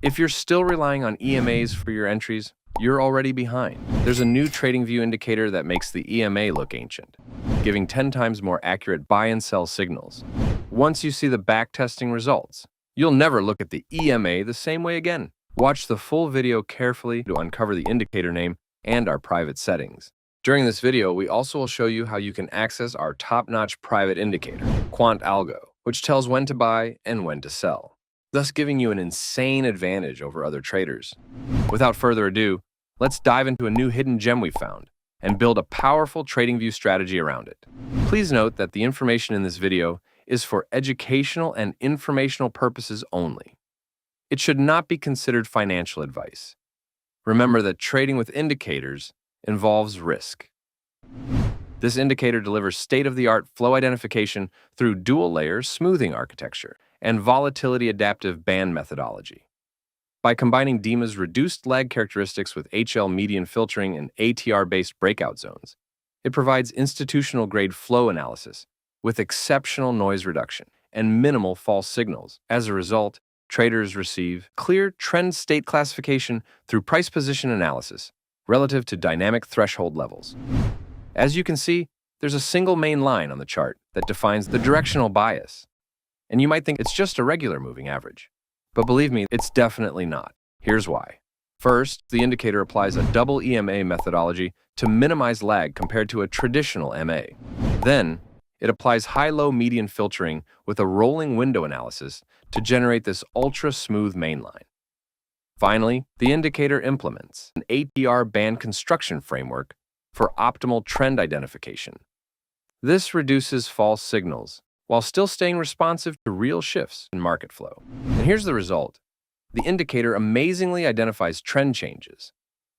If you're still relying on EMAs for your entries, you're already behind. There's a new TradingView indicator that makes the EMA look ancient, giving 10 times more accurate buy and sell signals. Once you see the backtesting results, you'll never look at the EMA the same way again. Watch the full video carefully to uncover the indicator name and our private settings. During this video, we also will show you how you can access our top-notch private indicator, quantAlgo, which tells when to buy and when to sell, thus giving you an insane advantage over other traders. Without further ado, let's dive into a new hidden gem we found and build a powerful TradingView strategy around it. Please note that the information in this video is for educational and informational purposes only. It should not be considered financial advice. Remember that trading with indicators involves risk. This indicator delivers state-of-the-art flow identification through dual-layer smoothing architecture and volatility-adaptive band methodology. By combining DEMA's reduced lag characteristics with HL median filtering and ATR-based breakout zones, it provides institutional-grade flow analysis with exceptional noise reduction and minimal false signals. As a result, traders receive clear trend state classification through price position analysis relative to dynamic threshold levels. As you can see, there's a single main line on the chart that defines the directional bias. And you might think it's just a regular moving average. But believe me, it's definitely not. Here's why. First, the indicator applies a double EMA methodology to minimize lag compared to a traditional MA. Then, it applies high-low median filtering with a rolling window analysis to generate this ultra-smooth mainline. Finally, the indicator implements an ATR band construction framework for optimal trend identification. This reduces false signals while still staying responsive to real shifts in market flow. And here's the result. The indicator amazingly identifies trend changes,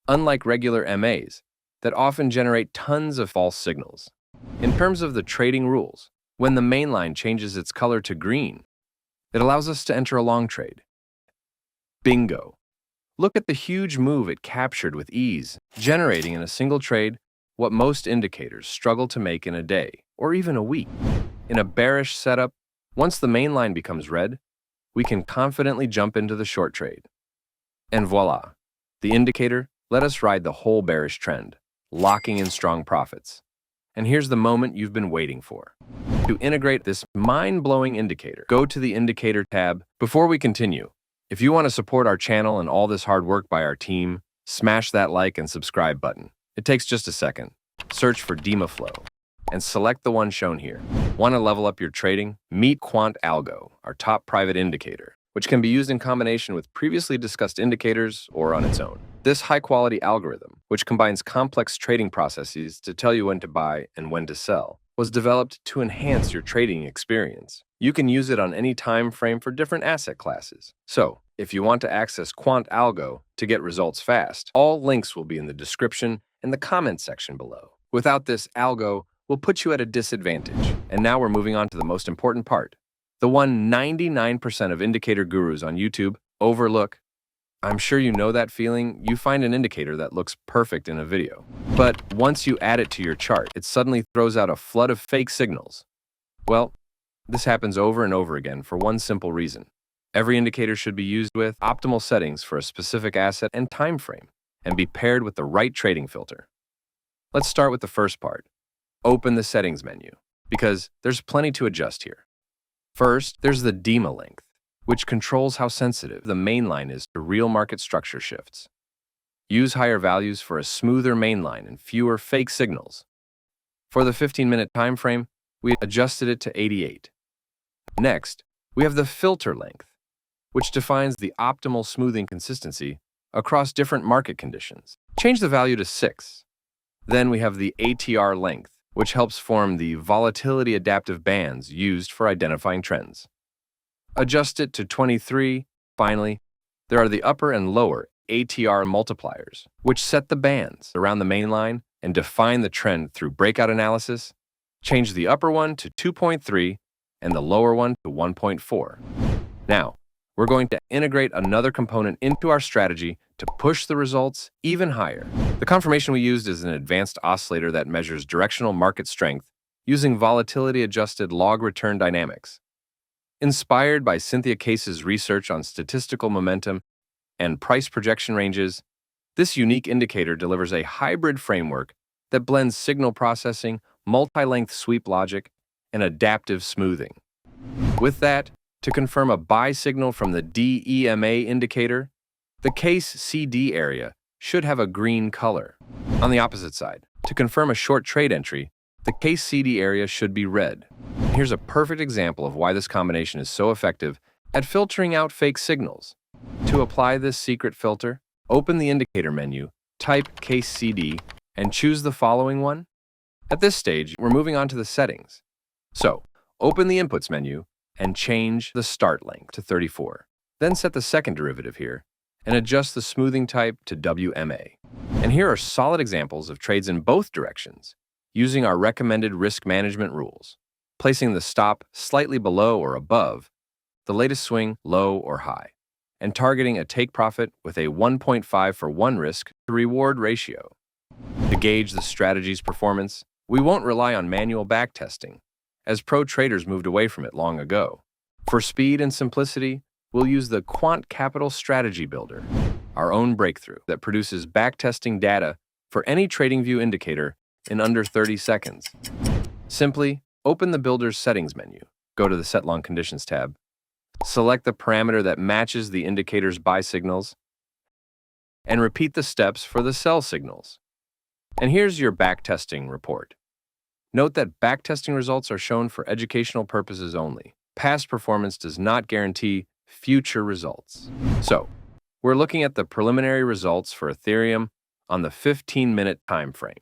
unlike regular MAs that often generate tons of false signals. In terms of the trading rules, when the mainline changes its color to green, it allows us to enter a long trade. Bingo! Look at the huge move it captured with ease, generating in a single trade what most indicators struggle to make in a day or even a week. In a bearish setup, once the main line becomes red, we can confidently jump into the short trade. And voila, the indicator let us ride the whole bearish trend, locking in strong profits. And here's the moment you've been waiting for. To integrate this mind-blowing indicator, go to the Indicator tab. Before we continue, if you want to support our channel and all this hard work by our team, smash that like and subscribe button. It takes just a second. Search for DEMA Flow and select the one shown here. Want to level up your trading? Meet quantAlgo, our top private indicator, which can be used in combination with previously discussed indicators or on its own. This high-quality algorithm, which combines complex trading processes to tell you when to buy and when to sell, was developed to enhance your trading experience. You can use it on any time frame for different asset classes. So, if you want to access quantAlgo to get results fast, all links will be in the description and the comment section below. Without this algo, we'll put you at a disadvantage. And now we're moving on to the most important part, the one 99% of indicator gurus on YouTube overlook. I'm sure you know that feeling. You find an indicator that looks perfect in a video, but once you add it to your chart, it suddenly throws out a flood of fake signals. Well, this happens over and over again for one simple reason. Every indicator should be used with optimal settings for a specific asset and time frame, and be paired with the right trading filter. Let's start with the first part. Open the settings menu, because there's plenty to adjust here. First, there's the DEMA length, which controls how sensitive the mainline is to real market structure shifts. Use higher values for a smoother mainline and fewer fake signals. For the 15-minute time frame, we adjusted it to 88. Next, we have the filter length, which defines the optimal smoothing consistency across different market conditions. Change the value to 6. Then we have the ATR length, which helps form the volatility-adaptive bands used for identifying trends. Adjust it to 23. Finally, there are the upper and lower ATR multipliers, which set the bands around the main line and define the trend through breakout analysis. Change the upper one to 2.3 and the lower one to 1.4. Now, we're going to integrate another component into our strategy to push the results even higher. The confirmation we used is an advanced oscillator that measures directional market strength using volatility-adjusted log return dynamics. Inspired by Cynthia Case's research on statistical momentum, and price projection ranges, this unique indicator delivers a hybrid framework that blends signal processing, multi-length sweep logic, and adaptive smoothing. With that, to confirm a buy signal from the EMA indicator, the case CD area should have a green color. On the opposite side, to confirm a short trade entry, the case CD area should be red. Here's a perfect example of why this combination is so effective at filtering out fake signals. To apply this secret filter, open the indicator menu, type case CD, and choose the following one. At this stage, we're moving on to the settings. So, open the inputs menu and change the start length to 34. Then set the second derivative here and adjust the smoothing type to WMA. And here are solid examples of trades in both directions, using our recommended risk management rules, placing the stop slightly below or above the latest swing, low or high, and targeting a take profit with a 1.5 for 1 risk to reward ratio. To gauge the strategy's performance, we won't rely on manual backtesting, as pro traders moved away from it long ago. For speed and simplicity, we'll use the Quant Capital Strategy Builder, our own breakthrough that produces backtesting data for any TradingView indicator in under 30 seconds. Simply open the Builder's Settings menu, go to the Set Long Conditions tab, select the parameter that matches the indicator's buy signals, and repeat the steps for the sell signals. And here's your backtesting report. Note that backtesting results are shown for educational purposes only. Past performance does not guarantee future results. So, we're looking at the preliminary results for Ethereum on the 15-minute time frame.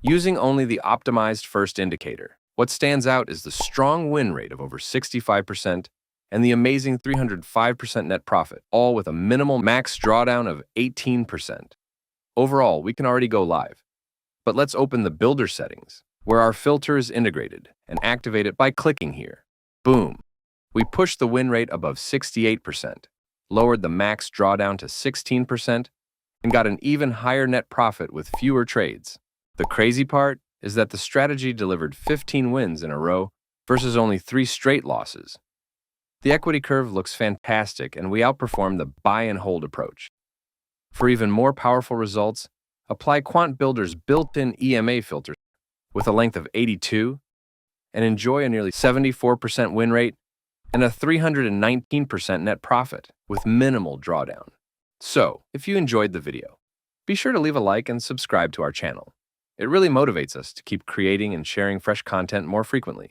Using only the optimized first indicator, what stands out is the strong win rate of over 65% and the amazing 305% net profit, all with a minimal max drawdown of 18%. Overall, we can already go live. But let's open the Builder settings, where our filter is integrated, and activate it by clicking here. Boom! We pushed the win rate above 68%, lowered the max drawdown to 16%, and got an even higher net profit with fewer trades. The crazy part is that the strategy delivered 15 wins in a row versus only 3 straight losses. The equity curve looks fantastic, and we outperformed the buy and hold approach. For even more powerful results, apply Quant Builder's built-in EMA filter with a length of 82 and enjoy a nearly 74% win rate and a 319% net profit with minimal drawdown. So, if you enjoyed the video, be sure to leave a like and subscribe to our channel. It really motivates us to keep creating and sharing fresh content more frequently.